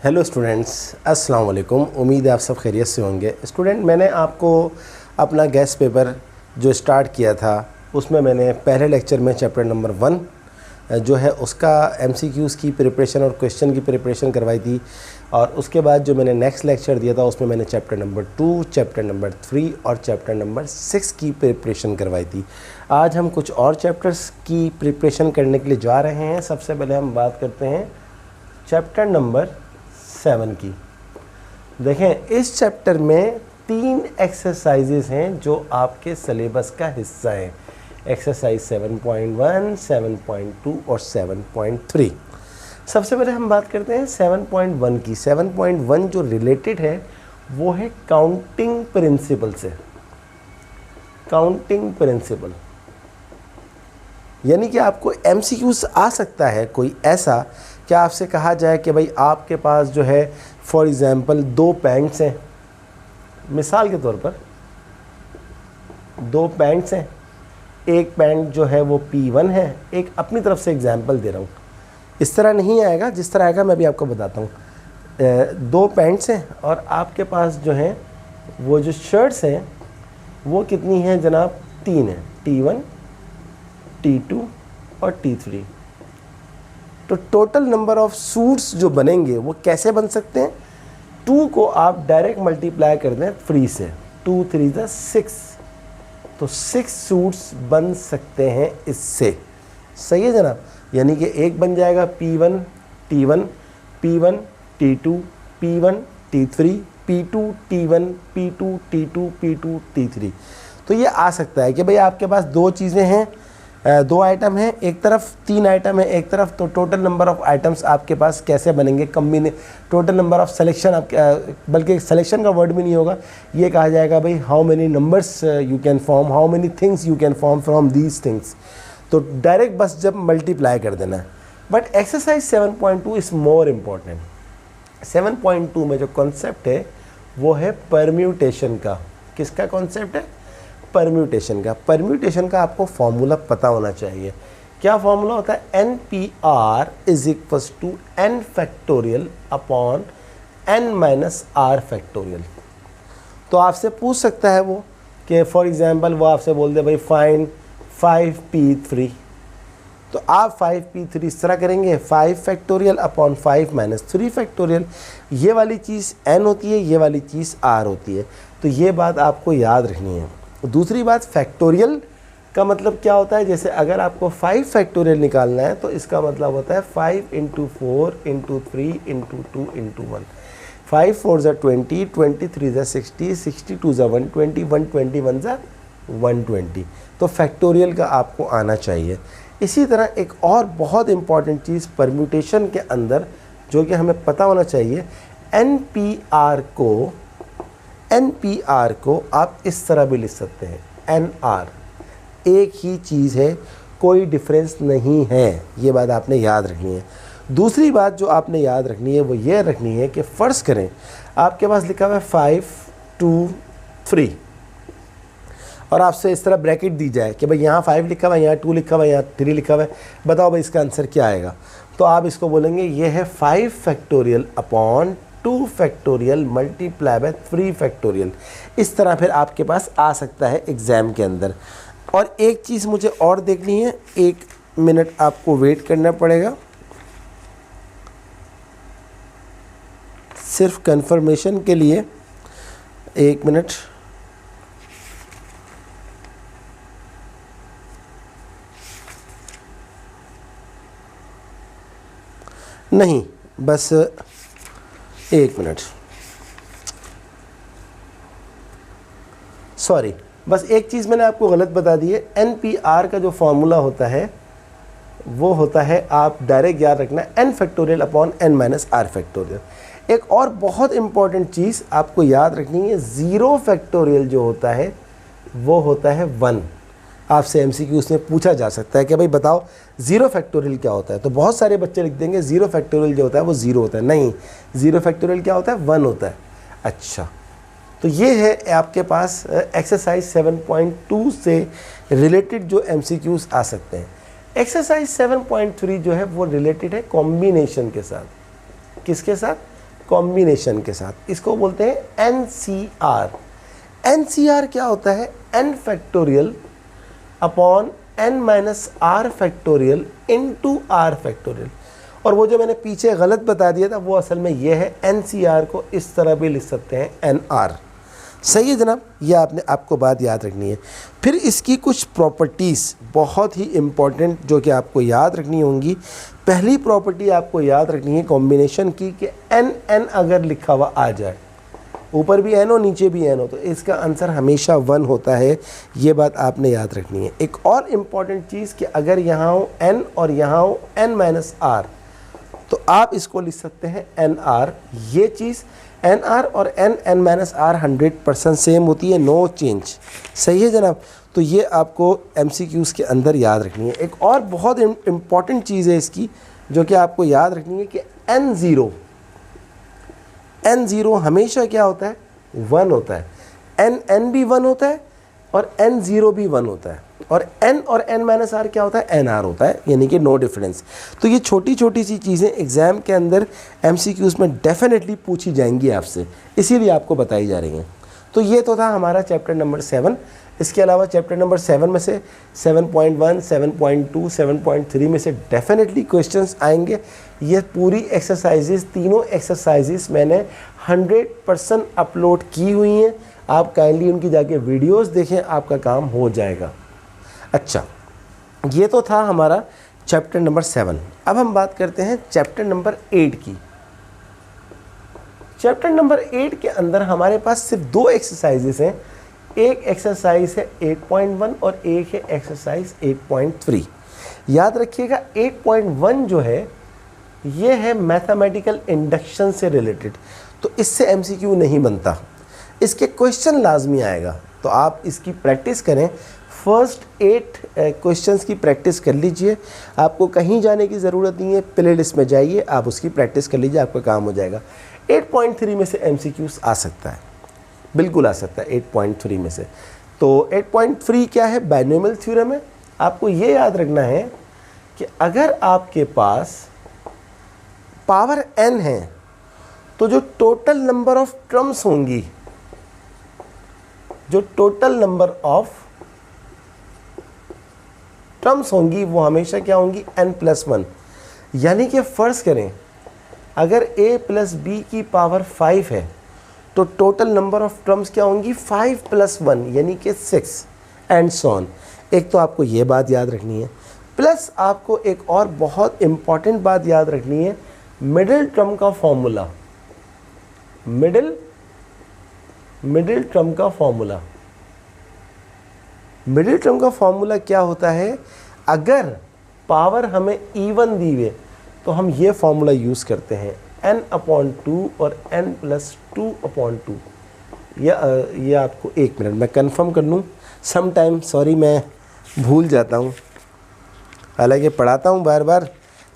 Hello students, अस्सलाम वालेकुम। उम्मीद है आप सब खैरियत से होंगे। स्टूडेंट, मैंने आपको अपना गेस्ट पेपर जो स्टार्ट किया था उसमें मैंने पहले लेक्चर में चैप्टर नंबर 1 जो है उसका MCQs की प्रिपरेशन और क्वेश्चन की प्रिपरेशन करवाई थी, और उसके बाद जो मैंने नेक्स्ट लेक्चर दिया था उसमें मैंने चैप्टर नंबर 2, चैप्टर नंबर 3 और चैप्टर नंबर 6 की प्रिपरेशन करवाई थी। आज हम कुछ और चैप्टर्स की प्रिपरेशन करने के लिए जा रहे हैं। सबसे पहले हम बात करते हैं चैप्टर नंबर 7 की। देखें, इस चैप्टर में 3 एक्सरसाइजेस हैं जो आपके सिलेबस का हिस्सा है। एक्सरसाइज 7.1, 7.2 और 7.3। सबसे पहले हम बात करते हैं 7.1 की। 7.1 जो रिलेटेड है वो है काउंटिंग प्रिंसिपल से। काउंटिंग प्रिंसिपल यानी कि आपको MCQs आ सकता है कोई ऐसा कि आपसे कहा जाए कि भाई आपके पास जो है फॉर एग्ज़ाम्पल 2 पैंट्स हैं, मिसाल के तौर पर 2 पैंट्स हैं, एक पैंट जो है वो P1 है, एक अपनी तरफ से एग्जांपल दे रहा हूँ। इस तरह नहीं आएगा, जिस तरह आएगा मैं भी आपको बताता हूँ। 2 पैंट्स हैं और आपके पास जो है वो जो शर्ट्स हैं वो कितनी हैं जनाब? 3 हैं, T1, T2 और T3। तो टोटल नंबर ऑफ सूट्स जो बनेंगे वो कैसे बन सकते हैं? 2 को आप डायरेक्ट मल्टीप्लाई कर दें 3 से, 2 3 = 6, तो 6 सूट्स बन सकते हैं इससे। सही है जनाब? यानी कि एक बन जाएगा P1 T1, P1 T2, P1 T3, P2 T1, P2 T2, P2 T3। तो ये आ सकता है कि भाई आपके पास 2 चीज़ें हैं, 2 आइटम हैं, एक तरफ 3 आइटम है एक तरफ, तो टोटल नंबर ऑफ़ आइटम्स आपके पास कैसे बनेंगे? टोटल नंबर ऑफ़ सिलेक्शन बल्कि सिलेक्शन का वर्ड भी नहीं होगा, ये कहा जाएगा भाई how many numbers you can form, how many things you can form from these things. तो डायरेक्ट बस जब मल्टीप्लाई कर देना है। But exercise 7.2 is more important. 7.2 में जो कॉन्सेप्ट है वो है परम्यूटेशन का। किसका कॉन्सेप्ट है? परम्यूटेशन का। परम्यूटेशन का आपको फॉर्मूला पता होना चाहिए। क्या फॉर्मूला होता है? NPR = n factorial upon n - r factorial. तो आपसे पूछ सकता है वो कि फॉर एग्जांपल वो आपसे बोल दे भाई फाइंड 5P3, तो आप 5P3 इस तरह करेंगे 5 फैक्टोरियल अपॉन 5 - 3 फैक्टोरियल। ये वाली चीज़ n होती है, ये वाली चीज़ r होती है, तो ये बात आपको याद रखनी है। दूसरी बात, फैक्टोरियल का मतलब क्या होता है? जैसे अगर आपको 5 फैक्टोरियल निकालना है तो इसका मतलब होता है 5 × 4 × 3 × 2 × 1। 5 4 = 20, 23 = 60, 62 = 120, 121 = 120। तो फैक्टोरियल का आपको आना चाहिए। इसी तरह एक और बहुत इंपॉर्टेंट चीज़ परम्यूटेशन के अंदर जो कि हमें पता होना चाहिए, NPR को आप इस तरह भी लिख सकते हैं NR। एक ही चीज़ है, कोई डिफरेंस नहीं है, ये बात आपने याद रखनी है। दूसरी बात जो आपने याद रखनी है वो ये रखनी है कि फ़र्ज़ करें आपके पास लिखा हुआ है 5 2 3 और आपसे इस तरह ब्रैकेट दी जाए कि भाई यहाँ 5 लिखा हुआ है, यहाँ 2 लिखा हुआ है, यहाँ 3 लिखा हुआ है, बताओ भाई इसका आंसर क्या आएगा? तो आप इसको बोलेंगे ये है 5 factorial upon 2 factorial multiply by 3 factorial. इस तरह फिर आपके पास आ सकता है एग्ज़ाम के अंदर। और एक चीज़ मुझे और देखनी है, 1 मिनट आपको वेट करना पड़ेगा, सिर्फ कंफर्मेशन के लिए 1 मिनट। नहीं, बस 1 मिनट, सॉरी, बस एक चीज़ मैंने आपको गलत बता दी है। NPR का जो फॉर्मूला होता है वो होता है, आप डायरेक्ट याद रखना, n factorial upon n - r factorial. एक और बहुत इंपॉर्टेंट चीज़ आपको याद रखनी है, 0 फैक्टोरियल जो होता है वो होता है 1। आपसे MCQ में पूछा जा सकता है कि भाई बताओ 0 फैक्टोरियल क्या होता है? तो बहुत सारे बच्चे लिख देंगे 0 फैक्टोरियल जो होता है वो 0 होता है। नहीं, 0 फैक्टोरियल क्या होता है? 1 होता है। अच्छा, तो ये है आपके पास एक्सरसाइज 7.2 से रिलेटेड जो MCQs आ सकते हैं। एक्सरसाइज 7.3 जो है वो रिलेटेड है कॉम्बिनेशन के साथ। किसके साथ? कॉम्बिनेशन के साथ। इसको बोलते हैं NCR। NCR क्या होता है? n factorial upon n minus r factorial into r factorial. और वो जो मैंने पीछे गलत बता दिया था वो असल में ये है, NCR को इस तरह भी लिख सकते हैं NR। सही है जनाब, ये आपको बात याद रखनी है। फिर इसकी कुछ प्रॉपर्टीज़ बहुत ही इम्पॉर्टेंट जो कि आपको याद रखनी होंगी। पहली प्रॉपर्टी आपको याद रखनी है कॉम्बिनेशन की कि n अगर लिखा हुआ आ जाए, ऊपर भी n हो नीचे भी n हो, तो इसका आंसर हमेशा 1 होता है। ये बात आपने याद रखनी है। एक और इम्पॉर्टेंट चीज़ कि अगर यहाँ हो n और यहाँ हो n माइनस r, तो आप इसको लिख सकते हैं NR। ये चीज़ NR और n माइनस r 100% सेम होती है, नो चेंज। सही है जनाब, तो ये आपको MCQs के अंदर याद रखनी है। एक और बहुत इम्पॉर्टेंट चीज़ है इसकी जो कि आपको याद रखनी है कि N0 हमेशा क्या होता है? 1 होता है। n भी 1 होता है और N0 भी 1 होता है, और n और n माइनस r क्या होता है? NR होता है, यानी कि नो डिफरेंस। तो ये छोटी छोटी सी चीज़ें एग्ज़ाम के अंदर MCQs में डेफिनेटली पूछी जाएंगी आपसे, इसीलिए आपको बताई जा रही हैं। तो ये तो था हमारा चैप्टर नंबर 7। इसके अलावा चैप्टर नंबर 7 में से 7.1, 7.2, 7.3 में से डेफिनेटली क्वेश्चंस आएंगे। ये पूरी एक्सरसाइजेस, तीनों एक्सरसाइजेस मैंने 100% अपलोड की हुई हैं। आप काइंडली उनकी जाके वीडियोस देखें, आपका काम हो जाएगा। अच्छा, ये तो था हमारा चैप्टर नंबर 7। अब हम बात करते हैं चैप्टर नंबर 8 की। चैप्टर नंबर 8 के अंदर हमारे पास सिर्फ 2 एक्सरसाइजेस हैं। एक एक्सरसाइज है 8.1 और एक है एक्सरसाइज 8.3। याद रखिएगा 8.1 जो है ये है मैथमेटिकल इंडक्शन से रिलेटेड, तो इससे MCQ नहीं बनता, इसके क्वेश्चन लाजमी आएगा। तो आप इसकी प्रैक्टिस करें, फर्स्ट 8 क्वेश्चंस की प्रैक्टिस कर लीजिए। आपको कहीं जाने की ज़रूरत नहीं है, प्ले लिस्ट में जाइए, आप उसकी प्रैक्टिस कर लीजिए, आपका काम हो जाएगा। 8.3 में से MCQs आ सकता है, बिल्कुल आ सकता है 8.3 में से। तो 8.3 क्या है? बाइनोमियल थ्योरम है। आपको ये याद रखना है कि अगर आपके पास पावर n है तो जो टोटल नंबर ऑफ टर्म्स होंगी, जो टोटल नंबर ऑफ टर्म्स होंगी वो हमेशा क्या होंगी? n+1। यानी कि फ़र्ज़ करें अगर a + b की पावर 5 है तो टोटल नंबर ऑफ टर्म्स क्या होंगी? 5 + 1 यानी कि 6 एंड सो ऑन। एक तो आपको ये बात याद रखनी है, प्लस आपको एक और बहुत इम्पॉर्टेंट बात याद रखनी है, मिडिल टर्म का फॉर्मूला। मिडिल टर्म का फॉर्मूला, मिडिल टर्म का फॉर्मूला क्या होता है? अगर पावर हमें इवन दी हुई तो हम ये फॉर्मूला यूज़ करते हैं n/2 और n+2/2। ये आपको 1 मिनट मैं कंफर्म कर लूँ। सम टाइम सॉरी मैं भूल जाता हूँ, हालांकि पढ़ाता हूँ बार बार,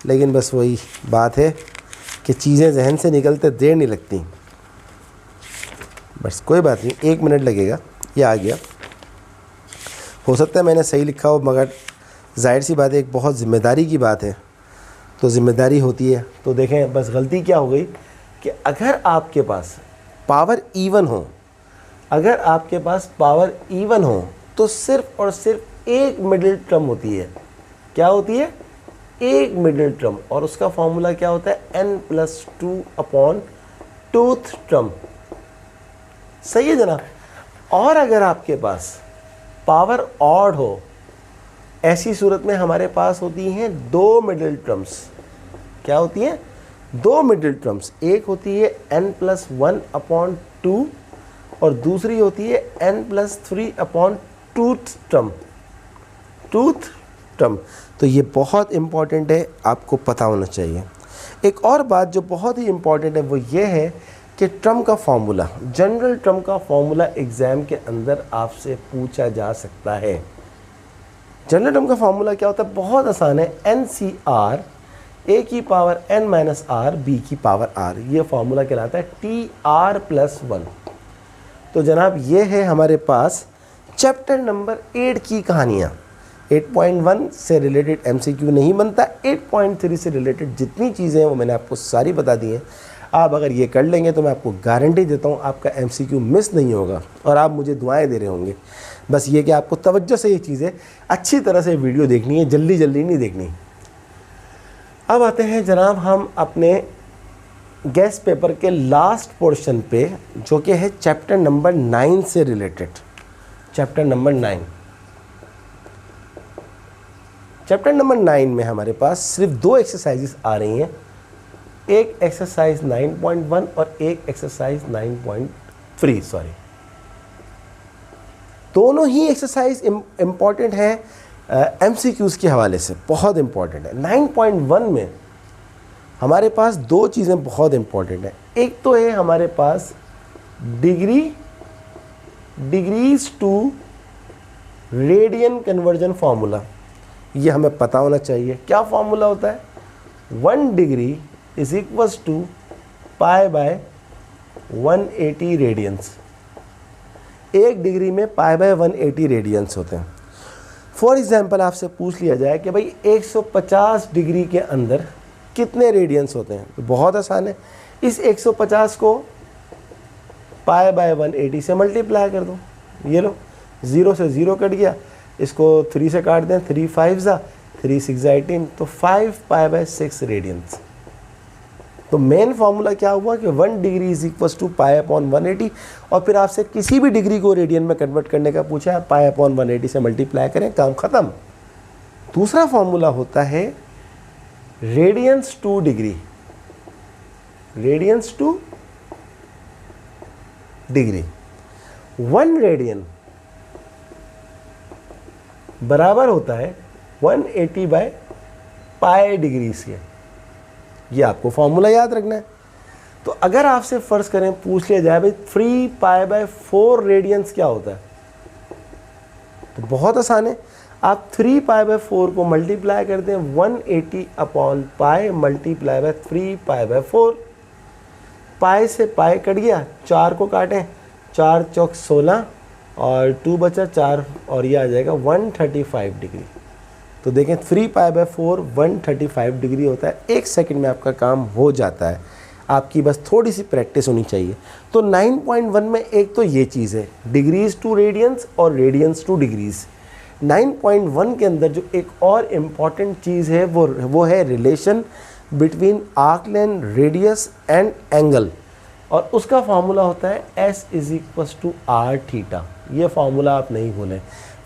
लेकिन बस वही बात है कि चीज़ें जहन से निकलते देर नहीं लगती। बस कोई बात नहीं, 1 मिनट लगेगा, ये आ गया। हो सकता है मैंने सही लिखा हो, मगर जाहिर सी बात है एक बहुत ज़िम्मेदारी की बात है, तो ज़िम्मेदारी होती है। तो देखें बस गलती क्या हो गई कि अगर आपके पास पावर इवन हो, अगर आपके पास पावर इवन हो तो सिर्फ़ और सिर्फ एक मिडिल टर्म होती है। क्या होती है? एक मिडिल टर्म, और उसका फॉर्मूला क्या होता है? n+2/2th term. सही है जनाब। और अगर आपके पास पावर ऑड हो, ऐसी सूरत में हमारे पास होती हैं 2 मिडिल टर्म्स। क्या होती हैं? 2 मिडिल टर्म्स। एक होती है n+1/2 और दूसरी होती है n+3/2th टर्म। Tooth term. तो ये बहुत इम्पॉर्टेंट है, आपको पता होना चाहिए। एक और बात जो बहुत ही इम्पॉर्टेंट है वो ये है कि टर्म का फॉर्मूला, जनरल टर्म का फॉर्मूला एग्ज़ाम के अंदर आपसे पूछा जा सकता है। जनरल टर्म का फॉर्मूला क्या होता है? बहुत आसान है, NCR a की पावर n-r b की पावर r। ये फॉर्मूला कहलाता है TR+1। तो जनाब ये है हमारे पास चैप्टर नंबर 8 की कहानियाँ। 8.1 से रिलेटेड MCQ नहीं बनता, 8.3 से रिलेटेड जितनी चीज़ें हैं वो मैंने आपको सारी बता दी हैं। आप अगर ये कर लेंगे तो मैं आपको गारंटी देता हूँ आपका MCQ मिस नहीं होगा और आप मुझे दुआएं दे रहे होंगे। बस ये कि आपको तवज्जो से ये चीज़ें अच्छी तरह से वीडियो देखनी है, जल्दी जल्दी नहीं देखनी। अब आते हैं जनाब हम अपने गैस पेपर के लास्ट पोर्शन पे, जो कि है चैप्टर नंबर 9 से related. Chapter number 9, chapter number 9 में हमारे पास सिर्फ 2 एक्सरसाइजेस आ रही हैं, एक एक्सरसाइज 9.1 और एक एक्सरसाइज 9.3 सॉरी। दोनों ही एक्सरसाइज इम्पॉर्टेंट है MCQs के हवाले से, बहुत इम्पॉर्टेंट है। 9.1 में हमारे पास 2 चीज़ें बहुत इम्पॉर्टेंट है। एक तो है हमारे पास degrees to radian conversion formula, ये हमें पता होना चाहिए। क्या फार्मूला होता है? 1 degree is equals to pi by 180 radians. 1 degree में पाई बाय 180 रेडियंस होते हैं। फॉर एग्जाम्पल आपसे पूछ लिया जाए कि भाई 150 डिग्री के अंदर कितने रेडियंस होते हैं, तो बहुत आसान है, इस 150 को पाई बाय 180 से मल्टीप्लाई कर दो। ये लो 0 से 0 कट गया, इसको 3 से काट दें, 3 5 3 6 18, तो 5 पाई बाय 6 रेडियंस। तो मेन फार्मूला क्या हुआ कि 1 degree is equal to pi upon 180, और फिर आपसे किसी भी डिग्री को रेडियन में कन्वर्ट करने का पूछा है, पाई अपॉन 180 से मल्टीप्लाई करें, काम खत्म। दूसरा फार्मूला होता है radians to degree. Radians to degree, 1 radian बराबर होता है 180 बाय पाई डिग्री से। ये आपको फॉर्मूला याद रखना है। तो अगर आपसे फर्ज करें पूछ लिया जाए भाई 3 पाई बाय 4 रेडियंस क्या होता है, तो बहुत आसान है, आप 3 पाई बाय 4 को मल्टीप्लाई कर दें 180 upon pi multiply by 3 pi by 4। पाई से पाई कट गया, 4 को काटें, 4 चौक 16 और 2 बचा 4, और ये आ जाएगा 135 डिग्री। तो देखें 3 पाई बाय 4 135 डिग्री होता है। 1 सेकंड में आपका काम हो जाता है, आपकी बस थोड़ी सी प्रैक्टिस होनी चाहिए। तो 9.1 में एक तो ये चीज़ है डिग्रीज टू रेडियंस और रेडियंस टू डिग्रीज। 9.1 के अंदर जो एक और इम्पॉर्टेंट चीज़ है वो है relation between arc length, radius and angle, और उसका फार्मूला होता है S is equals to R theta. ये फार्मूला आप नहीं भूलें।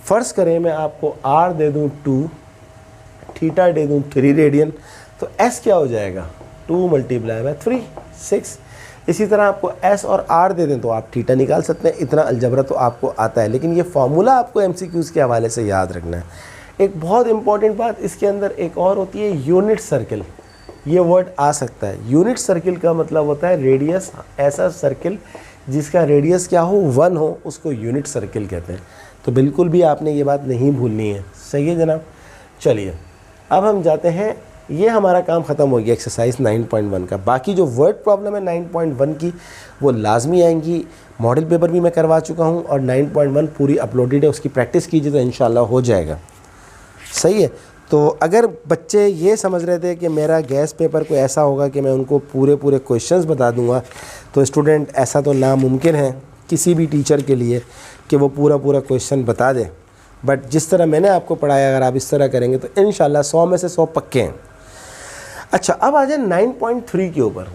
फ़र्ज़ करें मैं आपको R दे दूँ 2, थीटा दे दूँ 3 रेडियन, तो S क्या हो जाएगा 2 मल्टीप्लाई बाय 3 6। इसी तरह आपको S और R दे दें तो आप थीटा निकाल सकते हैं। इतना अलजबरा तो आपको आता है, लेकिन ये फार्मूला आपको MCQs के हवाले से याद रखना है। एक बहुत इंपॉर्टेंट बात इसके अंदर एक और होती है यूनिट सर्किल। ये वर्ड आ सकता है। यूनिट सर्किल का मतलब होता है रेडियस, ऐसा सर्किल जिसका रेडियस क्या हो 1 हो, उसको यूनिट सर्किल कहते हैं। तो बिल्कुल भी आपने ये बात नहीं भूलनी है। सही है जनाब। चलिए अब हम जाते हैं, ये हमारा काम ख़त्म हो गया एक्सरसाइज 9.1 का। बाकी जो वर्ड प्रॉब्लम है 9.1 की वो लाजमी आएंगी। मॉडल पेपर भी मैं करवा चुका हूँ और 9.1 पूरी अपलोडेड है, उसकी प्रैक्टिस कीजिए तो इंशाल्लाह हो जाएगा। सही है। तो अगर बच्चे ये समझ रहे थे कि मेरा गैस पेपर को ऐसा होगा कि मैं उनको पूरे क्वेश्चंस बता दूंगा, तो स्टूडेंट ऐसा तो नामुमकिन है किसी भी टीचर के लिए कि वो पूरा क्वेश्चन बता दे। बट जिस तरह मैंने आपको पढ़ाया अगर आप इस तरह करेंगे तो इंशाल्लाह 100 में से 100 पक्के हैं। अच्छा अब आ जाए 9.3 के ऊपर।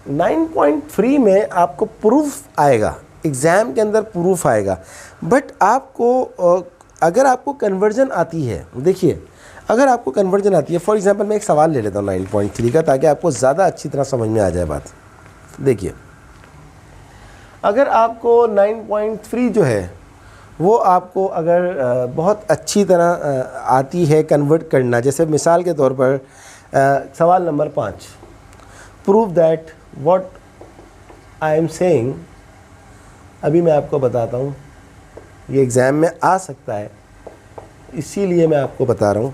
9.3 में आपको प्रूफ आएगा, एग्ज़ाम के अंदर प्रूफ आएगा। बट आपको अगर आपको कन्वर्जन आती है, देखिए अगर आपको कन्वर्जन आती है, फॉर एग्जांपल मैं एक सवाल ले लेता हूँ 9.3 का ताकि आपको ज़्यादा अच्छी तरह समझ में आ जाए बात। देखिए अगर आपको 9.3 जो है वो आपको अगर बहुत अच्छी तरह आती है कन्वर्ट करना, जैसे मिसाल के तौर पर सवाल number 5, prove that what I am saying. अभी मैं आपको बताता हूँ, ये एग्ज़ाम में आ सकता है इसीलिए मैं आपको बता रहा हूँ।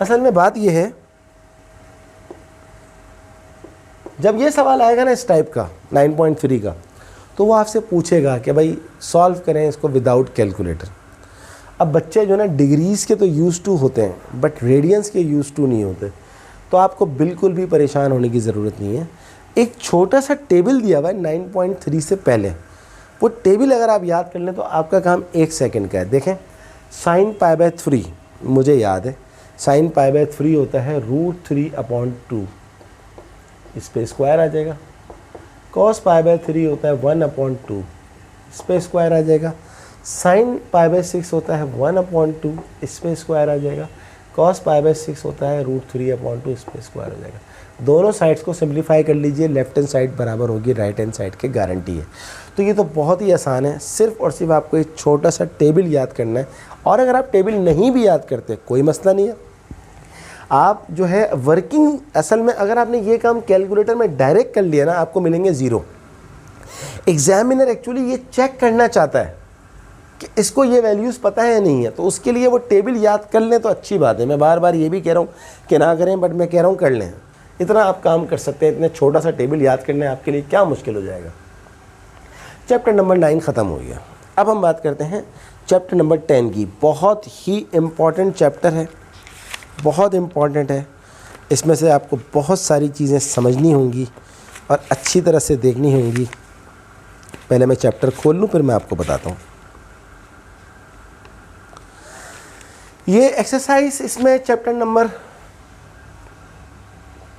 असल में बात ये है, जब ये सवाल आएगा ना इस टाइप का 9.3 का, तो वो आपसे पूछेगा कि भाई सॉल्व करें इसको विदाउट कैलकुलेटर। अब बच्चे जो ना डिग्रीज़ के तो यूज़ टू होते हैं बट रेडियंस के यूज़ टू नहीं होते। तो आपको बिल्कुल भी परेशान होने की ज़रूरत नहीं है। एक छोटा सा टेबल दिया हुआ है 9.3 से पहले, वो टेबल अगर आप याद कर लें तो आपका काम 1 सेकंड का है। देखें, साइन पाई बाय 3 मुझे याद है, साइन पाई बाय 3 होता है √3/2, इस पर स्क्वायर आ जाएगा। कॉस पाई बाय 3 होता है 1/2, इस पर स्क्वायर आ जाएगा। साइन पाई बाय 6 होता है 1/2, इस पर स्क्वायर आ जाएगा। कॉस पाई बाय 6 होता है √3/2, इस पर स्क्वायर हो जाएगा। दोनों साइड्स को सिंप्लीफाई कर लीजिए, लेफ्ट हैंड साइड बराबर होगी राइट हैंड साइड की, गारंटी है। तो ये तो बहुत ही आसान है, सिर्फ और सिर्फ आपको एक छोटा सा टेबल याद करना है। और अगर आप टेबल नहीं भी याद करते कोई मसला नहीं है, आप जो है वर्किंग, असल में अगर आपने ये काम कैलकुलेटर में डायरेक्ट कर लिया ना, आपको मिलेंगे 0। एग्जामिनर एक्चुअली ये चेक करना चाहता है कि इसको ये वैल्यूज़ पता है या नहीं है, तो उसके लिए वो टेबल याद कर लें तो अच्छी बात है। मैं बार बार ये भी कह रहा हूँ कि ना करें, बट मैं कह रहा हूँ कर लें। इतना आप काम कर सकते हैं, इतने छोटा सा टेबल याद करना आपके लिए क्या मुश्किल हो जाएगा। चैप्टर नंबर 9 ख़त्म हो गया। अब हम बात करते हैं चैप्टर नंबर 10 की। बहुत ही इम्पॉर्टेंट चैप्टर है, बहुत इम्पॉर्टेंट है। इसमें से आपको बहुत सारी चीज़ें समझनी होंगी और अच्छी तरह से देखनी होंगी। पहले मैं चैप्टर खोल लूँ, फिर मैं आपको बताता हूँ। ये एक्सरसाइज, इसमें चैप्टर नंबर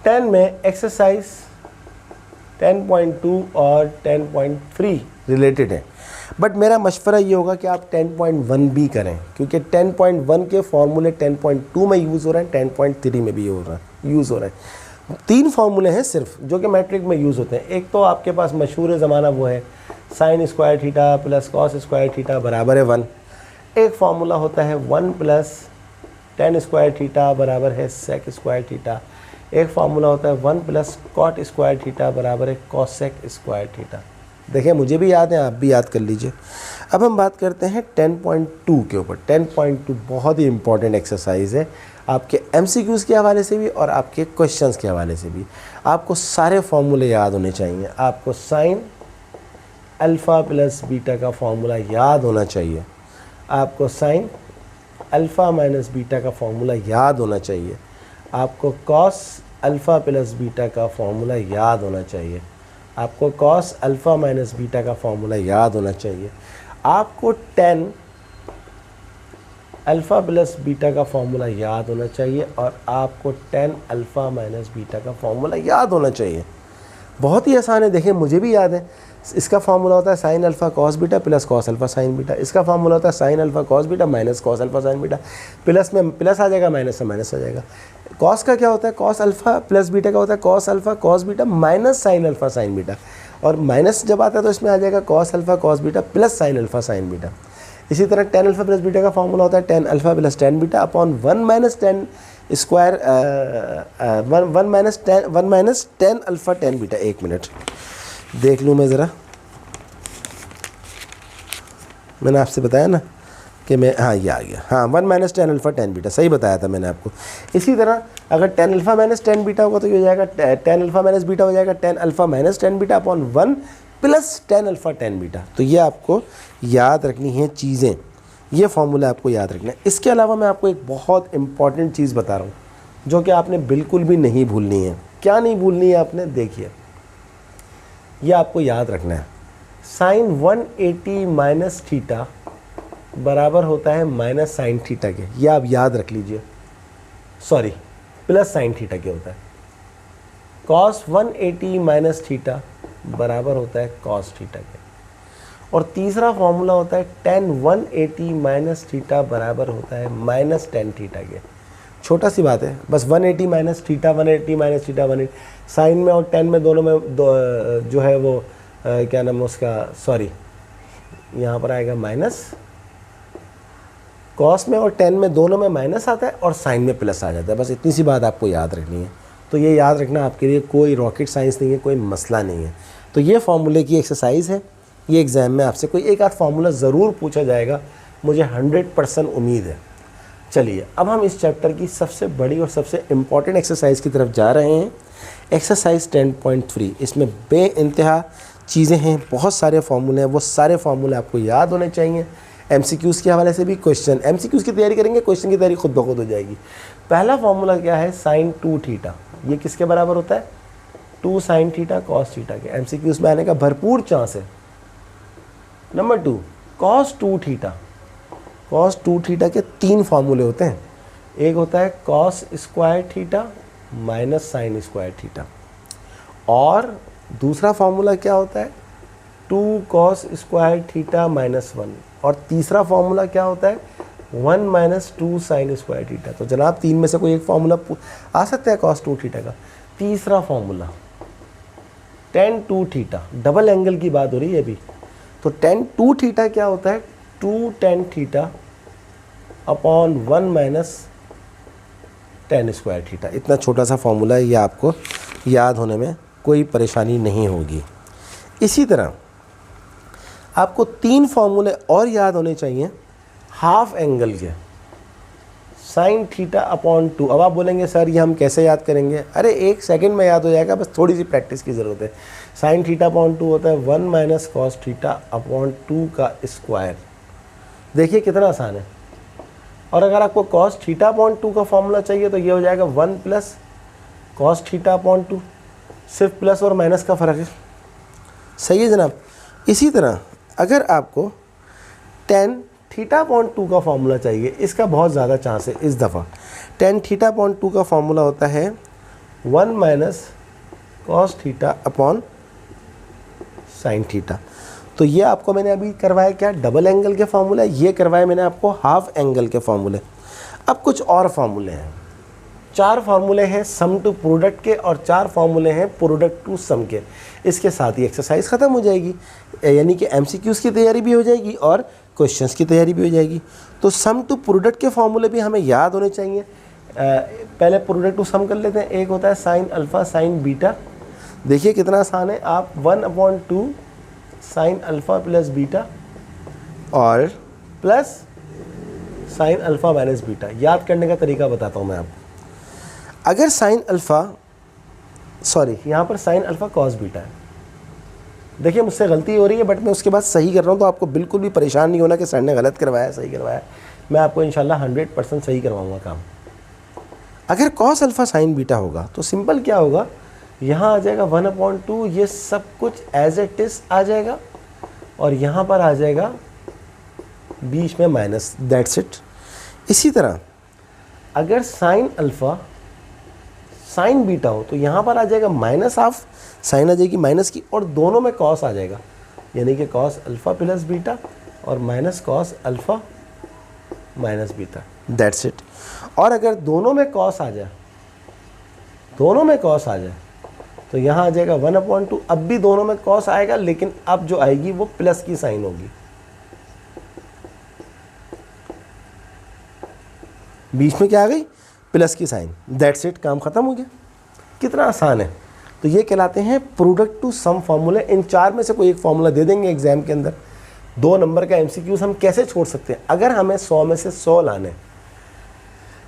10 में एक्सरसाइज 10.2 और 10.3 रिलेटेड है, बट मेरा मशवरा ये होगा कि आप 10.1 भी करें, क्योंकि 10.1 के फार्मूले 10.2 में यूज़ हो रहे हैं, 10.3 में भी यूज़ हो रहे हैं। 3 फार्मूले हैं सिर्फ जो कि मैट्रिक में यूज़ होते हैं। एक तो आपके पास मशहूर ज़माना वो है sine square theta plus cos square theta बराबर है 1। एक फार्मूला होता है 1 प्लस टेन स्क्वायर थीटा बराबर है सेक स्क्वायर थीटा। एक फार्मूला होता है 1 प्लस कॉट स्क्वायर थीटा बराबर है कॉसेक स्क्वायर थीटा। देखिए, मुझे भी याद है, आप भी याद कर लीजिए। अब हम बात करते हैं 10.2 के ऊपर। 10.2 बहुत ही इंपॉर्टेंट एक्सरसाइज है, आपके MCQs के हवाले से भी और आपके क्वेश्चंस के हवाले से भी। आपको सारे फार्मूले याद होने चाहिए। आपको साइन अल्फ़ा प्लस बीटा का फार्मूला याद होना चाहिए। आपको साइन अल्फ़ा माइनस बीटा का फार्मूला याद होना चाहिए। आपको कॉस अल्फ़ा प्लस बीटा का फार्मूला याद होना चाहिए। आपको कॉस अल्फ़ा माइनस बीटा का फार्मूला याद होना चाहिए। आपको टेन अल्फ़ा प्लस बीटा का फार्मूला याद होना चाहिए और आपको टेन अल्फ़ा माइनस बीटा का फार्मूला याद होना चाहिए। बहुत ही आसान है। देखिए, मुझे भी याद है। इसका फार्मूला होता है sine alpha cos beta plus cos alpha sine beta. इसका फार्मूला होता है sine alpha cos beta minus cos alpha sine beta. Plus में प्लस आ जाएगा, माइनस से माइनस आ जाएगा। कॉस का क्या होता है, कॉस अल्फ़ा प्लस बीटा का होता है cos alpha cos beta minus sign alpha sign beta. और माइनस जब आता है तो इसमें आ जाएगा cos alpha cos beta plus sign alpha sign beta. इसी तरह टेन अल्फ़ा प्लस बीटा का फार्मूला होता है tan alpha plus tan beta upon 1 minus ten square 1 minus tan alpha tan beta. 1 minute देख लूँ मैं ज़रा। मैंने आपसे बताया ना कि मैं, हाँ ये आ गया, हाँ 1 minus tan alpha tan beta, सही बताया था मैंने आपको। इसी तरह अगर tan alpha minus tan beta होगा तो ये हो जाएगा टेन अल्फ़ा माइनस बीटा हो जाएगा tan alpha minus tan beta upon 1 plus tan alpha tan beta. तो ये आपको याद रखनी है चीज़ें, ये फार्मूला आपको याद रखना है। इसके अलावा मैं आपको एक बहुत इंपॉर्टेंट चीज़ बता रहा हूँ जो कि आपने बिल्कुल भी नहीं भूलनी है। क्या नहीं भूलनी है आपने, देखिए ये आपको याद रखना है। साइन 180 माइनस थीटा बराबर होता है माइनस साइन थीटा के। ये आप याद रख लीजिए, सॉरी प्लस साइन थीटा के होता है। कॉस 180 माइनस थीटा बराबर होता है कॉस थीटा के। और तीसरा फॉर्मूला होता है टेन 180 माइनस थीटा बराबर होता है माइनस टेन थीटा के। छोटा सी बात है, बस 180 minus theta 180 minus theta 180 sine में और टेन में दोनों में जो है वो क्या नाम है उसका, सॉरी यहाँ पर आएगा माइनस। कॉस में और टेन में दोनों में माइनस आता है और साइन में प्लस आ जाता है। बस इतनी सी बात आपको याद रखनी है। तो ये याद रखना आपके लिए कोई रॉकेट साइंस नहीं है, कोई मसला नहीं है। तो ये फार्मूले की एक्सरसाइज है। ये एग्ज़ाम में आपसे कोई एक आध फार्मूला ज़रूर पूछा जाएगा, मुझे 100% उम्मीद है। चलिए, अब हम इस चैप्टर की सबसे बड़ी और सबसे इम्पॉर्टेंट एक्सरसाइज की तरफ जा रहे हैं। एक्सरसाइज 10.3। इसमें बेइंतहा चीज़ें हैं, बहुत सारे फार्मूले हैं। वो सारे फार्मूले आपको याद होने चाहिए। MCQs के हवाले से भी क्वेश्चन, MCQs की तैयारी करेंगे, क्वेश्चन की तैयारी खुद ब खुद हो जाएगी। पहला फॉर्मूला क्या है, साइन 2 थीटा, ये किसके बराबर होता है, 2 साइन थीटा कॉस थीटा के। एमसीक्यूज में आने का भरपूर चांस है। Number 2 cos 2 theta. Cos 2 theta के 3 फॉर्मूले होते हैं। एक होता है cos square theta minus sine square theta, और दूसरा फॉर्मूला क्या होता है, 2 कॉस स्क्वायर थीटा माइनस 1, और तीसरा फॉर्मूला क्या होता है, 1 माइनस 2 साइन स्क्वायर थीटा। तो जनाब 3 में से कोई एक फॉर्मूला आ सकता है कॉस 2 थीटा का। तीसरा formula tan 2 theta, double angle की बात हो रही है अभी, तो tan 2 थीटा क्या होता है, 2 tan theta upon 1 minus tan square theta. इतना छोटा सा फॉर्मूला है, ये आपको याद होने में कोई परेशानी नहीं होगी। इसी तरह आपको 3 फॉर्मूले और याद होने चाहिए हाफ एंगल के, साइन थीटा अपॉन 2। अब आप बोलेंगे सर ये हम कैसे याद करेंगे, अरे 1 सेकंड में याद हो जाएगा, बस थोड़ी सी प्रैक्टिस की ज़रूरत है। साइन थीटा अपॉन 2 होता है 1 माइनस कॉस थीटा अपॉन 2 का स्क्वायर। देखिए कितना आसान है। और अगर आपको कॉस थीटा अपॉन 2 का फॉर्मूला चाहिए तो ये हो जाएगा 1 प्लस कॉस थीटा अपॉन 2, सिर्फ प्लस और माइनस का फ़र्क है। सही है जनाब। इसी तरह अगर आपको tan थीटा अपॉन 2 का फॉर्मूला चाहिए, इसका बहुत ज़्यादा चांस है इस दफ़ा। tan थीटा अपॉन 2 का फॉर्मूला होता है 1 minus cos theta upon sine theta. तो ये आपको मैंने अभी करवाया क्या, डबल एंगल के फॉर्मूले, ये करवाए मैंने आपको हाफ एंगल के फॉर्मूले। अब कुछ और फॉर्मूले हैं, 4 फार्मूले हैं सम टू प्रोडक्ट के और 4 फार्मूले हैं प्रोडक्ट टू सम के। इसके साथ ही एक्सरसाइज ख़त्म हो जाएगी, यानी कि एमसीक्यूज़ की तैयारी भी हो जाएगी और क्वेश्चंस की तैयारी भी हो जाएगी। तो सम टू प्रोडक्ट के फॉर्मूले भी हमें याद होने चाहिए। पहले प्रोडक्ट टू सम कर लेते हैं। एक होता है साइन अल्फ़ा साइन बीटा। देखिए कितना आसान है, आप 1/2 साइन अल्फ़ा प्लस बीटा और plus sine alpha minus beta. याद करने का तरीका बताता हूँ मैं आपको। अगर साइन अल्फ़ा, सॉरी यहाँ पर साइन अल्फ़ा कॉस बीटा है। देखिए मुझसे गलती हो रही है बट मैं उसके बाद सही कर रहा हूँ, तो आपको बिल्कुल भी परेशान नहीं होना कि सर ने गलत करवाया सही करवाया। मैं आपको इंशाल्लाह 100% सही करवाऊँगा काम। अगर कॉस अल्फ़ा साइन बीटा होगा तो सिंपल क्या होगा, यहाँ आ जाएगा 1/2, ये सब कुछ एज इट इज़ आ जाएगा और यहाँ पर आ जाएगा बीच में माइनस, दैट्स इट। इसी तरह अगर साइन अल्फ़ा साइन बीटा हो तो यहाँ पर आ जाएगा माइनस हाफ, साइन आ जाएगी माइनस की और दोनों में कॉस आ जाएगा, यानी कि कॉस अल्फ़ा प्लस बीटा और minus cos alpha minus beta, that's it. और अगर दोनों में कॉस आ जाए, दोनों में कॉस आ जाए तो यहाँ आ जाएगा 1/2। अब भी दोनों में कॉस आएगा लेकिन अब जो आएगी वो प्लस की साइन होगी, बीच में क्या आ गई, प्लस की साइन, दैट्स इट। काम ख़त्म हो गया। कितना आसान है। तो ये कहलाते हैं प्रोडक्ट टू सम फार्मूले। इन 4 में से कोई एक फार्मूला दे देंगे एग्जाम के अंदर। 2 नंबर का एमसीक्यूज हम कैसे छोड़ सकते हैं, अगर हमें 100 में से 100 लाने,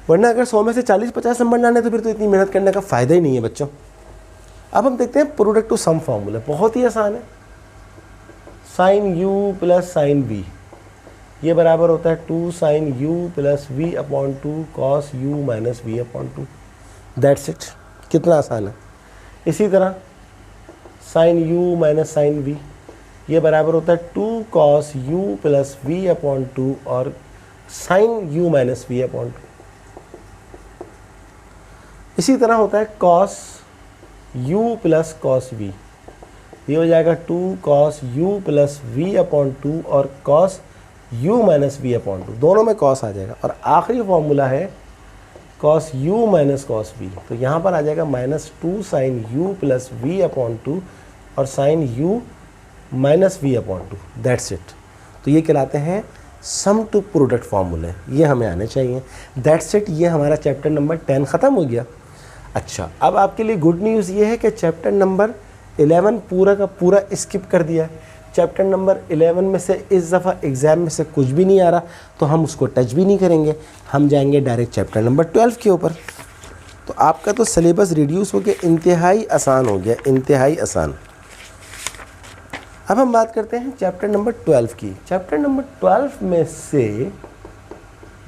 वरना अगर 100 में से 40-50 नंबर लाने तो फिर तो इतनी मेहनत करने का फ़ायदा ही नहीं है बच्चों। अब हम देखते हैं प्रोडक्ट टू सम फार्मूला, बहुत ही आसान है। Sine u plus sine v, ये बराबर होता है 2 sine u plus v upon 2 cos u minus v upon 2, that's it. कितना आसान है। इसी तरह sine u minus sine v, ये बराबर होता है 2 cos u plus v upon 2 और sine u minus v upon 2। इसी तरह होता है cos u plus cos v, ये हो जाएगा 2 cos u plus v upon 2 और cos u minus v upon 2, दोनों में कॉस आ जाएगा। और आखिरी फॉर्मूला है cos u minus cos v, तो यहाँ पर आ जाएगा minus 2 sine u plus v upon 2 और sine u minus v upon 2, that's it. तो ये कहलाते हैं सम टू प्रोडक्ट फार्मूले, ये हमें आने चाहिए, दैट्स इट। ये हमारा चैप्टर नंबर 10 ख़त्म हो गया। अच्छा, अब आपके लिए गुड न्यूज़ ये है कि चैप्टर नंबर 11 पूरा का पूरा स्किप कर दिया है। चैप्टर नंबर 11 में से इस दफ़ा एग्ज़ाम में से कुछ भी नहीं आ रहा, तो हम उसको टच भी नहीं करेंगे, हम जाएंगे डायरेक्ट चैप्टर नंबर 12 के ऊपर। तो आपका तो सिलेबस रिड्यूस होकर इंतहाई आसान हो गया, इंतहाई आसान। अब हम बात करते हैं चैप्टर नंबर 12 की। चैप्टर नंबर 12 में से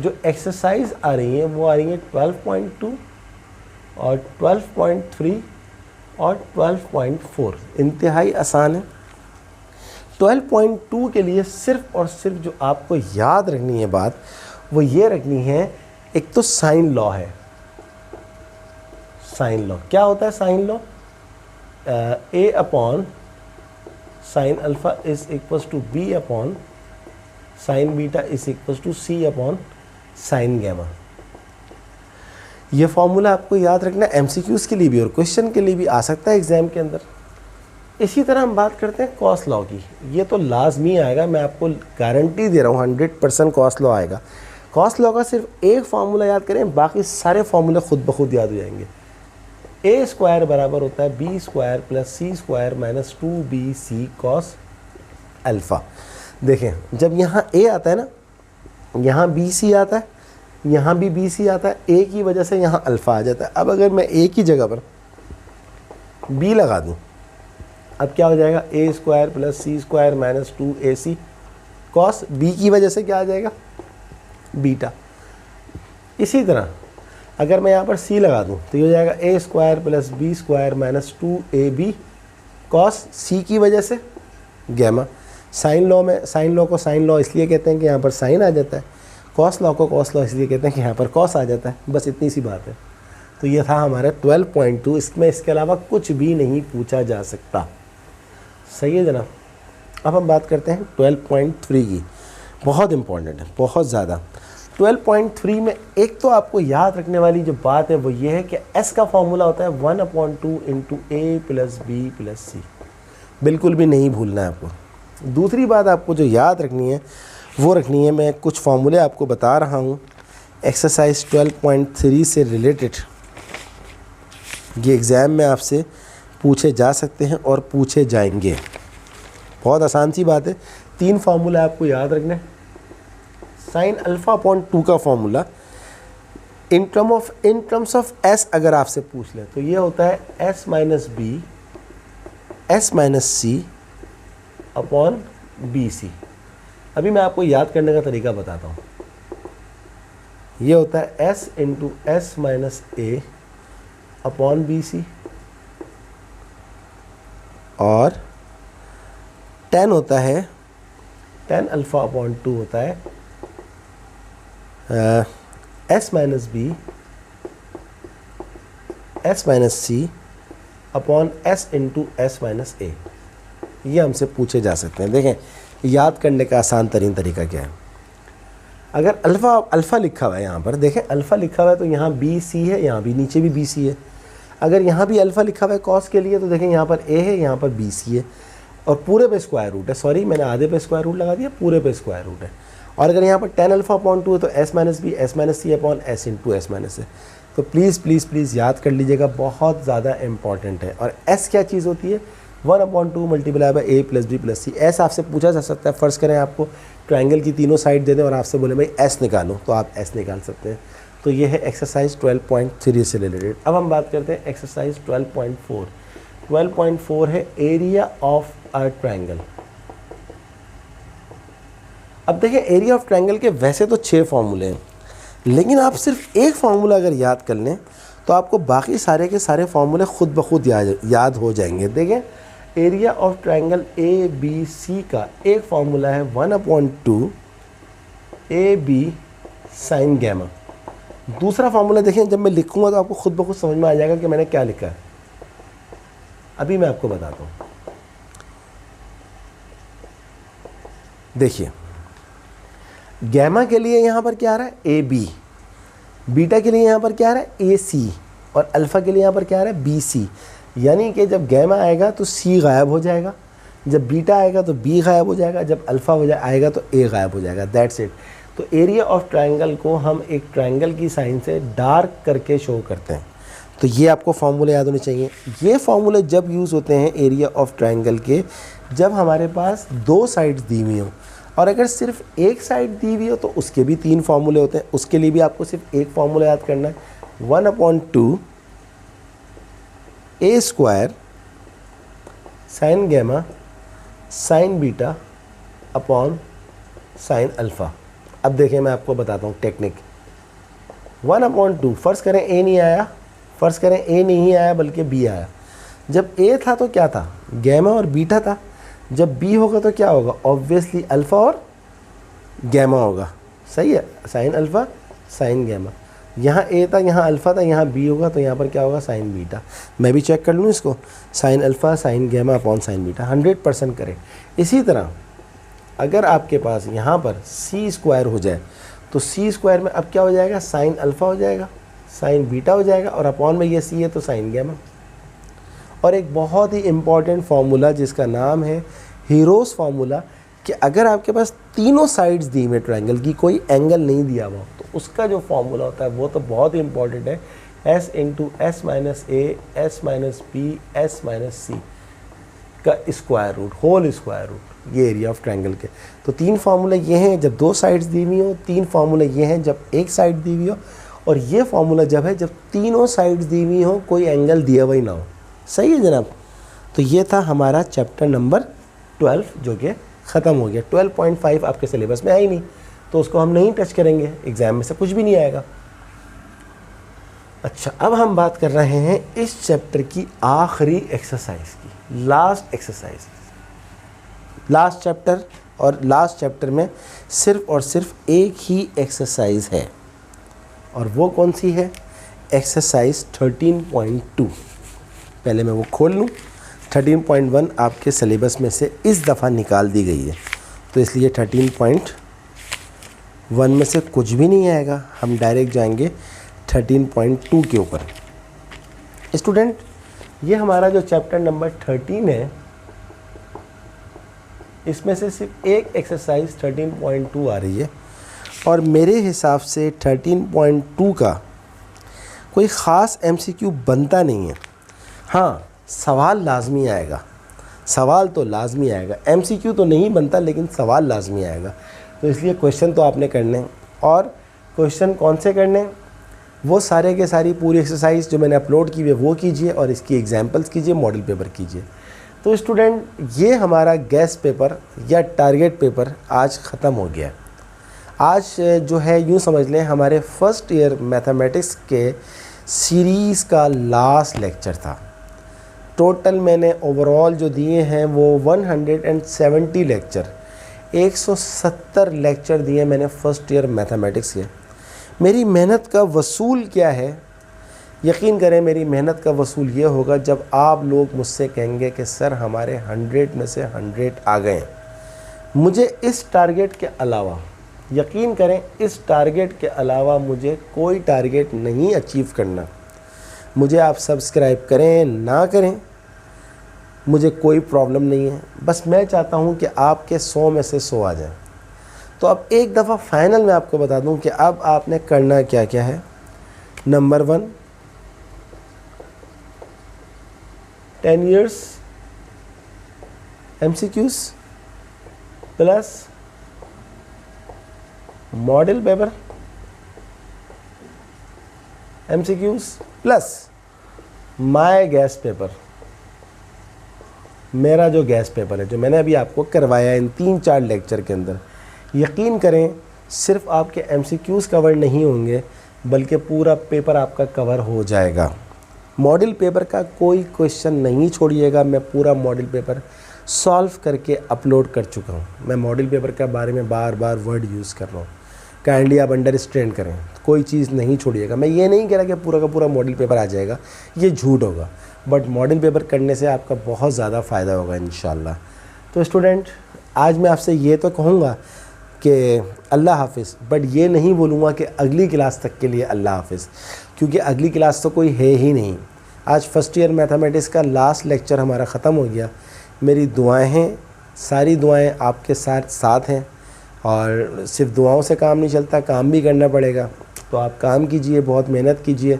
जो एक्सरसाइज आ रही है वो आ रही है 12.2 और 12.3 और 12.4। इंतहाई आसान है। 12.2 के लिए सिर्फ और सिर्फ जो आपको याद रखनी है बात वो ये रखनी है, एक तो साइन लॉ है। साइन लॉ क्या होता है? Sine law A upon sine alpha is equals to B upon sine beta is equals to C upon sine gamma. ये फॉर्मूला आपको याद रखना एमसीक्यूज़ के लिए भी और क्वेश्चन के लिए भी आ सकता है एग्जाम के अंदर। इसी तरह हम बात करते हैं कॉस लॉ की। ये तो लाजमी आएगा, मैं आपको गारंटी दे रहा हूँ 100% कॉस लॉ आएगा। कॉस लॉ का सिर्फ एक फार्मूला याद करें, बाकी सारे फार्मूले खुद ब खुद याद हो जाएंगे। ए स्क्वायर बराबर होता है B square plus C square minus 2bc cos alpha. देखें जब यहाँ ए आता है ना, यहाँ bc आता है, यहाँ भी bc आता है, ए की वजह से यहाँ अल्फ़ा आ जाता है। अब अगर मैं ए की जगह पर b लगा दूँ, अब क्या हो जाएगा? A square plus C square minus 2ac cos B की वजह से क्या आ जाएगा? बीटा। इसी तरह अगर मैं यहाँ पर c लगा दूँ तो ये हो जाएगा A square plus B square minus 2ab cos C की वजह से गैमा। साइन लॉ में साइन लॉ को साइन लॉ इसलिए कहते हैं कि यहाँ पर साइन आ जाता है, कॉस लॉ को कॉस लॉ इसलिए कहते हैं कि यहाँ पर कॉस आ जाता है। बस इतनी सी बात है। तो ये था हमारा 12.2। इसमें इसके अलावा कुछ भी नहीं पूछा जा सकता। सही है जनाब। अब हम बात करते हैं 12.3 की। बहुत इंपॉर्टेंट है, बहुत ज़्यादा। 12.3 में एक तो आपको याद रखने वाली जो बात है वो ये है कि s का फॉर्मूला होता है 1/2 इंटू ए प्लस बी प्लस सी। बिल्कुल भी नहीं भूलना है आपको। दूसरी बात आपको जो याद रखनी है वो रखनी है, मैं कुछ फार्मूले आपको बता रहा हूँ एक्सरसाइज 12.3 से रिलेटेड। ये एग्ज़ाम में आपसे पूछे जा सकते हैं और पूछे जाएंगे। बहुत आसान सी बात है। 3 फार्मूला आपको याद रखना है। साइन अल्फ़ा अपॉन 2 का formula in terms of s अगर आपसे पूछ लें तो ये होता है s minus B s minus C upon B C. अभी मैं आपको याद करने का तरीका बताता हूँ। ये होता है s इंटू एस माइनस ए अपॉन बी सी और 10 होता है 10 अल्फ़ा अपॉन 2 होता है s minus B s minus C upon s into S minus A. ये हमसे पूछे जा सकते हैं। देखें याद करने का आसान तरीन तरीका क्या है। अगर अल्फ़ा लिखा हुआ है यहाँ पर, देखें अल्फ़ा लिखा हुआ है तो यहाँ बी सी है, यहाँ भी नीचे भी बी सी है। अगर यहाँ भी अल्फ़ा लिखा हुआ है कॉस के लिए तो देखें यहाँ पर ए है, यहाँ पर बी सी है और पूरे पे स्क्वायर रूट है। सॉरी मैंने आधे पे स्क्वायर रूट लगा दिया, पूरे पे स्क्वायर रूट है। और अगर यहाँ पर 10 अल्फ़ा अपॉन 2 है तो s minus B S minus C upon S into S minus A. तो प्लीज़ प्लीज़ प्लीज़ याद कर लीजिएगा, बहुत ज़्यादा इंपॉर्टेंट है। और s क्या चीज़ होती है? 1/2 multiply by A plus B plus C. s आपसे पूछा जा सकता है। फ़र्ज़ करें आपको ट्रायंगल की तीनों साइड दे दें और आपसे बोले भाई s निकालो, तो आप s निकाल सकते हैं। तो ये है एक्सरसाइज 12.3 से रिलेटेड। अब हम बात करते हैं एक्सरसाइज 12.4। 12.4 है एरिया ऑफ अ ट्रायंगल। अब देखिए एरिया ऑफ ट्रायंगल के वैसे तो 6 फार्मूले हैं, लेकिन आप सिर्फ एक फार्मूला अगर याद कर लें तो आपको बाकी सारे के सारे फार्मूले खुद ब खुद याद हो जाएंगे। देखें area of triangle A B C का एक फार्मूला है 1/2 ए बी साइन गैमा। दूसरा फार्मूला देखें जब मैं लिखूंगा तो आपको खुद ब खुद समझ में आ जाएगा कि मैंने क्या लिखा है। अभी मैं आपको बताता हूँ। देखिए गैमा के लिए यहाँ पर क्या आ रहा है? A B. बीटा के लिए यहाँ पर क्या आ रहा है? ए सी। और अल्फ़ा के लिए यहाँ पर क्या आ रहा है? B C. यानी कि जब गैमा आएगा तो सी गायब हो जाएगा, जब बीटा आएगा तो बी गायब हो जाएगा, जब अल्फ़ा आएगा तो ए गायब हो जाएगा। That's it. तो एरिया ऑफ ट्रायंगल को हम एक ट्रायंगल की साइन से डार्क करके शो करते हैं। तो ये आपको फार्मूले याद होने चाहिए। ये फार्मूले जब यूज़ होते हैं एरिया ऑफ ट्रायंगल के, जब हमारे पास 2 साइड्स दी हुई हों, और अगर सिर्फ एक साइड दी हुई हो तो उसके भी 3 फार्मूले होते हैं। उसके लिए भी आपको सिर्फ एक फार्मूला याद करना है, 1/2 A square sine gamma sine beta upon sine alpha. अब देखें मैं आपको बताता हूँ टेक्निक। 1/2 फ़र्ज़ करें ए नहीं आया, फ़र्ज़ करें ए नहीं आया बल्कि बी आया। जब ए था तो क्या था, गैमा और बीटा था। जब बी होगा तो क्या होगा, ऑब्वियसली अल्फ़ा और गैमा होगा। सही है, साइन अल्फ़ा साइन गैमा। यहाँ ए था, यहाँ अल्फ़ा था, यहाँ बी होगा तो यहाँ पर क्या होगा, साइन बीटा। मैं भी चेक कर लूँ इसको, sine alpha sine gamma upon sine beta, 100% करें। इसी तरह अगर आपके पास यहाँ पर सी स्क्वायर हो जाए तो सी स्क्वायर में अब क्या हो जाएगा, साइन अल्फ़ा हो जाएगा, साइन बीटा हो जाएगा, और अपॉन में ये सी है तो साइन गैमा। और एक बहुत ही इम्पॉर्टेंट फार्मूला जिसका नाम है हीरोस फार्मूला, कि अगर आपके पास तीनों साइड्स दी हुई ट्रायंगल की, कोई एंगल नहीं दिया हुआ, तो उसका जो फार्मूला होता है वो तो बहुत ही इंपॉर्टेंट है, s into S minus A S minus B S minus C का square root, whole square root, ये एरिया ऑफ ट्रायंगल के। तो 3 फार्मूले ये हैं जब 2 साइड्स दी हुई हो, 3 फार्मूले ये हैं जब एक साइड दी हुई हो, और ये फार्मूला जब है जब तीनों साइड्स दी हुई हो, कोई एंगल दिया हुआ ही ना हो। सही है जनाब। तो ये था हमारा चैप्टर नंबर 12 जो कि ख़त्म हो गया। 12.5 आपके सिलेबस में आई नहीं तो उसको हम नहीं टच करेंगे, एग्ज़ाम में से कुछ भी नहीं आएगा। अच्छा, अब हम बात कर रहे हैं इस चैप्टर की आखिरी एक्सरसाइज की, लास्ट एक्सरसाइज, लास्ट चैप्टर। और लास्ट चैप्टर में सिर्फ़ और सिर्फ एक ही एक्सरसाइज है, और वो कौन सी है, एक्सरसाइज 13.2। पहले मैं वो खोल लूँ। 13.1 आपके सिलेबस में से इस दफ़ा निकाल दी गई है, तो इसलिए 13.1 में से कुछ भी नहीं आएगा, हम डायरेक्ट जाएंगे 13.2 के ऊपर। स्टूडेंट, ये हमारा जो चैप्टर नंबर 13 है, इसमें से सिर्फ एक एक्सरसाइज 13.2 आ रही है, और मेरे हिसाब से 13.2 का कोई ख़ास MCQ बनता नहीं है। हाँ, सवाल लाजमी आएगा, सवाल तो लाजमी आएगा, MCQ तो नहीं बनता लेकिन सवाल लाजमी आएगा। तो इसलिए क्वेश्चन तो आपने करने हैं, और क्वेश्चन कौन से करने हैं, वो सारे के सारी पूरी एक्सरसाइज जो मैंने अपलोड की हुई है वो कीजिए, और इसकी एग्जांपल्स कीजिए, मॉडल पेपर कीजिए। तो स्टूडेंट, ये हमारा गैस पेपर या टारगेट पेपर आज ख़त्म हो गया। आज जो है यूँ समझ लें हमारे फर्स्ट ईयर मैथमेटिक्स के सीरीज़ का लास्ट लेक्चर था। टोटल मैंने ओवरऑल जो दिए हैं वो 170 लेक्चर, 170 लेक्चर दिए मैंने फर्स्ट ईयर मैथमेटिक्स के। मेरी मेहनत का वसूल क्या है, यकीन करें मेरी मेहनत का वसूल ये होगा जब आप लोग मुझसे कहेंगे कि सर हमारे 100 में से 100 आ गए हैं। मुझे इस टारगेट के अलावा, यकीन करें इस टारगेट के अलावा मुझे कोई टारगेट नहीं अचीव करना। मुझे आप सब्सक्राइब करें ना करें, मुझे कोई प्रॉब्लम नहीं है, बस मैं चाहता हूं कि आपके 100 में से 100 आ जाएं। तो अब एक दफ़ा फाइनल मैं आपको बता दूं कि अब आपने करना क्या क्या है। Number 1, 10 years MCQs plus model paper MCQs plus my gas paper, मेरा जो गैस पेपर है जो मैंने अभी आपको करवाया इन 3-4 लेक्चर के अंदर। यकीन करें सिर्फ आपके MCQs कवर नहीं होंगे बल्कि पूरा पेपर आपका कवर हो जाएगा। मॉडल पेपर का कोई क्वेश्चन नहीं छोड़िएगा, मैं पूरा मॉडल पेपर सॉल्व करके अपलोड कर चुका हूँ। मैं मॉडल पेपर के बारे में बार बार वर्ड यूज़ कर रहा हूँ, काइंडली आप अंडरस्टैंड करें, कोई चीज़ नहीं छोड़िएगा। मैं ये नहीं कह रहा कि पूरा का पूरा मॉडल पेपर आ जाएगा, ये झूठ होगा, बट मॉडल पेपर करने से आपका बहुत ज़्यादा फ़ायदा होगा इंशाल्लाह। तो स्टूडेंट, आज मैं आपसे ये तो कहूँगा कि अल्लाह हाफिज़, बट ये नहीं बोलूँगा कि अगली क्लास तक के लिए अल्लाह हाफिज़, क्योंकि अगली क्लास तो कोई है ही नहीं। आज फर्स्ट ईयर मैथमेटिक्स का लास्ट लेक्चर हमारा ख़त्म हो गया। मेरी दुआएं हैं, सारी दुआएं आपके साथ हैं, और सिर्फ दुआओं से काम नहीं चलता, काम भी करना पड़ेगा। तो आप काम कीजिए, बहुत मेहनत कीजिए,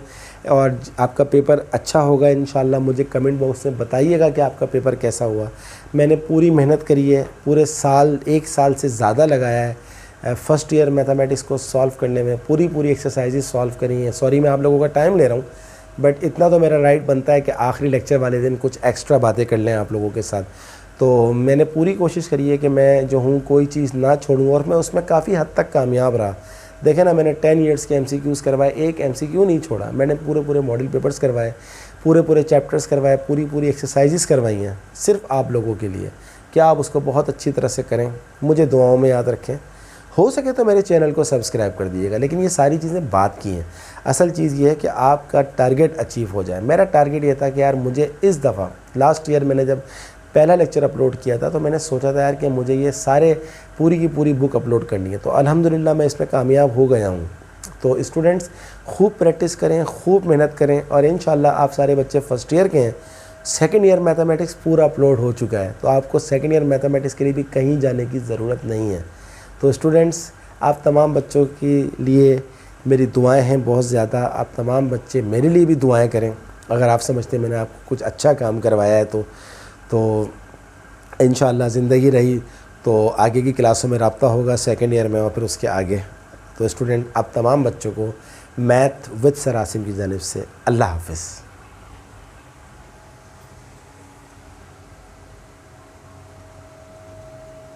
और आपका पेपर अच्छा होगा इंशाल्लाह। मुझे कमेंट बॉक्स में बताइएगा कि आपका पेपर कैसा हुआ। मैंने पूरी मेहनत करी है, पूरे साल, 1 साल से ज़्यादा लगाया है फर्स्ट ईयर मैथमेटिक्स को सॉल्व करने में। पूरी एक्सरसाइजेज सॉल्व करी हैं। सॉरी मैं आप लोगों का टाइम ले रहा हूँ, बट इतना तो मेरा राइट बनता है कि आखिरी लेक्चर वाले दिन कुछ एक्स्ट्रा बातें कर लें आप लोगों के साथ। तो मैंने पूरी कोशिश करी है कि मैं जो हूँ कोई चीज़ ना छोड़ूँ, और मैं उसमें काफ़ी हद तक कामयाब रहा। देखें ना, मैंने 10 ईयर्स के MCQs करवाए, एक MCQ नहीं छोड़ा। मैंने पूरे मॉडल पेपर्स करवाए, पूरे चैप्टर्स करवाए, पूरी एक्सरसाइजेस करवाई हैं सिर्फ आप लोगों के लिए। क्या आप उसको बहुत अच्छी तरह से करें, मुझे दुआओं में याद रखें। हो सके तो मेरे चैनल को सब्सक्राइब कर दीजिएगा। लेकिन ये सारी चीज़ें बात की हैं, असल चीज़ ये है कि आपका टारगेट अचीव हो जाए। मेरा टारगेट ये था कि यार मुझे इस दफ़ा, लास्ट ईयर मैंने जब पहला लेक्चर अपलोड किया था तो मैंने सोचा था यार कि मुझे ये सारे पूरी की पूरी बुक अपलोड करनी है। तो अल्हम्दुलिल्लाह मैं इसमें कामयाब हो गया हूँ। तो स्टूडेंट्स खूब प्रैक्टिस करें, खूब मेहनत करें, और इंशाल्लाह आप सारे बच्चे फर्स्ट ईयर के हैं, सेकेंड ईयर मैथमेटिक्स पूरा अपलोड हो चुका है, तो आपको सेकेंड ईयर मैथमेटिक्स के लिए भी कहीं जाने की ज़रूरत नहीं है। तो स्टूडेंट्स, आप तमाम बच्चों के लिए मेरी दुआएं हैं बहुत ज़्यादा। आप तमाम बच्चे मेरे लिए भी दुआएं करें। अगर आप समझते हैं मैंने आपको कुछ अच्छा काम करवाया है तो इंशाअल्लाह ज़िंदगी रही तो आगे की क्लासों में रब्ता होगा सेकेंड ईयर में और फिर उसके आगे। तो स्टूडेंट, आप तमाम बच्चों को मैथ विद सर आसिम की जानिब से अल्लाह हाफ़िज़।